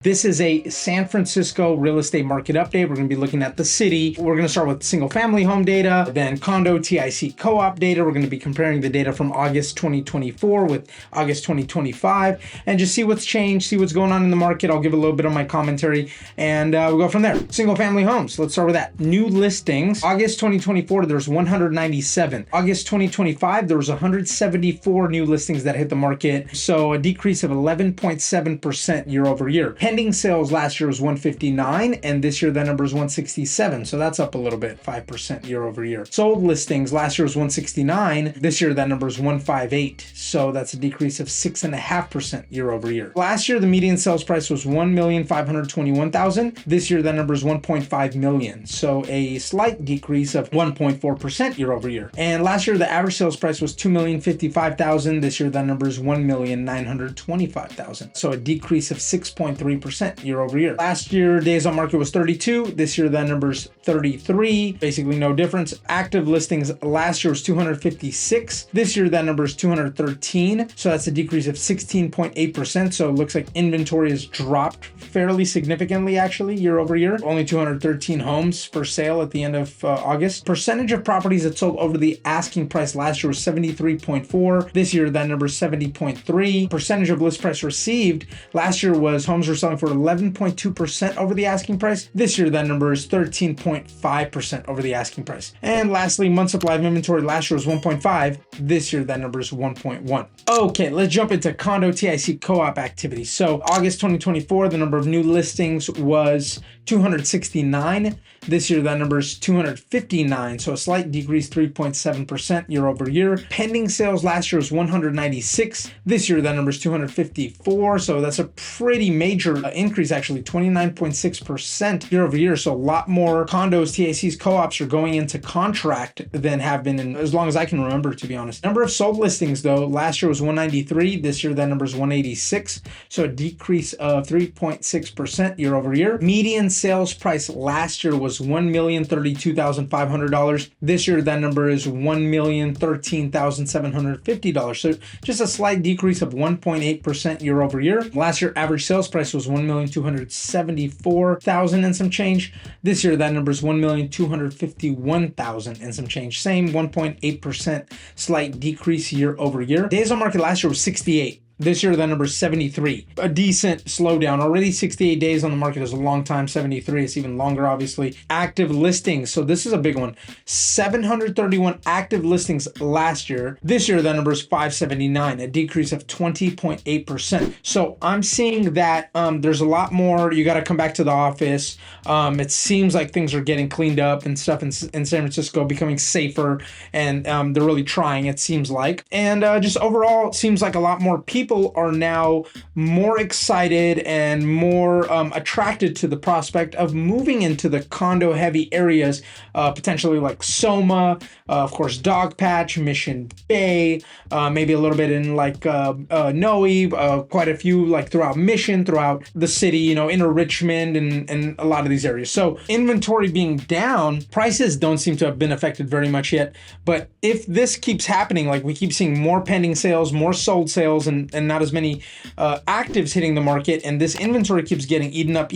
This is a San Francisco real estate market update. We're going to be looking at the city. We're going to start with single family home data, then condo TIC co-op data. We're going to be comparing the data from August 2024 with August 2025 and just see what's changed, see what's going on in the market. I'll give a little bit of my commentary and we'll go from there. Single family homes. Let's start with that. New listings. August 2024, there's 197. August 2025, there was 174 new listings that hit the market. So a decrease of 11.7% year over year. Pending sales last year was 159, and this year that number is 167. So that's up a little bit, 5% year over year. Sold listings last year was 169. This year that number is 158. So that's a decrease of 6.5% year over year. Last year, the median sales price was $1,521,000. This year that number is 1.5 million. So a slight decrease of 1.4% year over year. And last year, the average sales price was $2,055,000. This year that number is $1,925,000. So a decrease of 6.3% year over year. Last year, days on market was 32. This year, that number's 33. Basically no difference. Active listings last year was 256. This year, that number is 213. So that's a decrease of 16.8%. So it looks like inventory has dropped fairly significantly, actually, year over year. Only 213 homes for sale at the end of August. Percentage of properties that sold over the asking price last year was 73.4. This year, that number is 70.3. Percentage of list price received last year was homes were selling for 11.2% over the asking price. This year, that number is 13.5% over the asking price. And lastly, month supply of inventory last year was 1.5. This year, that number is 1.1. Okay, let's jump into condo TIC co-op activity. So August 2024, the number of new listings was 269. This year, that number is 259. So a slight decrease, 3.7% year over year. Pending sales last year was 196. This year, that number is 254. So that's a pretty major increase, actually, 29.6% year over year. So a lot more condos, TICs, co-ops are going into contract than have been in as long as I can remember, to be honest. Number of sold listings, though, last year was 193. This year, that number is 186. So a decrease of 3.6% year over year. Median sales price last year was $1,032,500. This year, that number is $1,013,750. So just a slight decrease of 1.8% year over year. Last year, average sales price was $1,274,000 and some change. This year, that number is $1,251,000 and some change. Same 1.8% slight decrease year over year. Days on market last year was 68. This year, that number is 73. A decent slowdown. Already 68 days on the market is a long time. 73 is even longer, obviously. Active listings. So this is a big one. 731 active listings last year. This year, that number is 579, a decrease of 20.8%. So I'm seeing that there's a lot more. You got to come back to the office. It seems like things are getting cleaned up and stuff in San Francisco, becoming safer. And they're really trying, it seems like. And just overall, it seems like a lot more people are now more excited and more attracted to the prospect of moving into the condo heavy areas, potentially like Soma, of course, Dogpatch, Mission Bay, maybe a little bit in like Noe, quite a few like throughout Mission, throughout the city, you know, inner Richmond and a lot of these areas. So inventory being down, prices don't seem to have been affected very much yet. But if this keeps happening, like we keep seeing more pending sales, more sold sales, and not as many actives hitting the market, and this inventory keeps getting eaten up,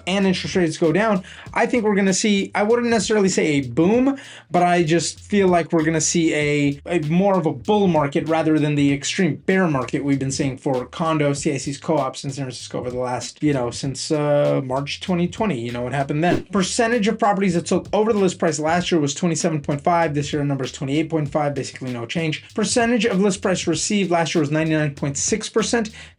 and interest rates go down, I think we're going to see, I wouldn't necessarily say a boom, but I just feel like we're going to see a more of a bull market rather than the extreme bear market we've been seeing for condos, TICs, co-ops in San Francisco over the last, since March 2020, what happened then. Percentage of properties that sold over the list price last year was 27.5. This year the number is 28.5, basically no change. Percentage of list price received last year was 99.6%.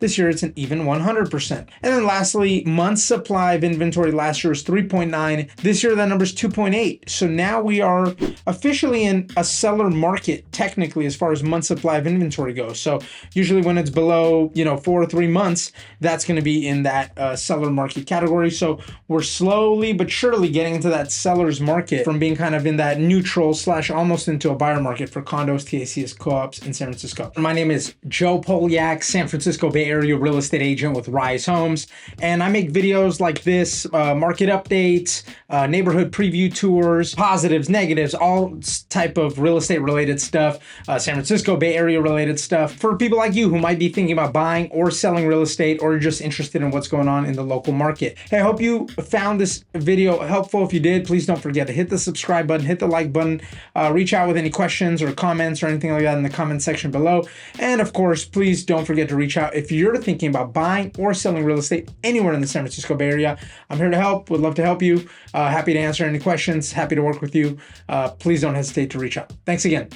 This year it's an even 100%. And then lastly, month supply of inventory last year was 3.9. This year that number is 2.8. So now we are officially in a seller market, technically, as far as month supply of inventory goes. So usually when it's below, 4 or 3 months, that's going to be in that seller market category. So we're slowly but surely getting into that seller's market from being kind of in that neutral / almost into a buyer market for condos, TACs, co-ops in San Francisco. My name is Joe Polo. Polyak, San Francisco Bay Area real estate agent with Rise Homes. And I make videos like this, market updates, neighborhood preview tours, positives, negatives, all type of real estate related stuff, San Francisco Bay Area related stuff for people like you who might be thinking about buying or selling real estate, or just interested in what's going on in the local market. Hey, I hope you found this video helpful. If you did, please don't forget to hit the subscribe button, hit the like button, reach out with any questions or comments or anything like that in the comment section below. And of course, please don't forget to reach out if you're thinking about buying or selling real estate anywhere in the San Francisco Bay Area. I'm here to help, would love to help you. Happy to answer any questions, happy to work with you. Please don't hesitate to reach out. Thanks again.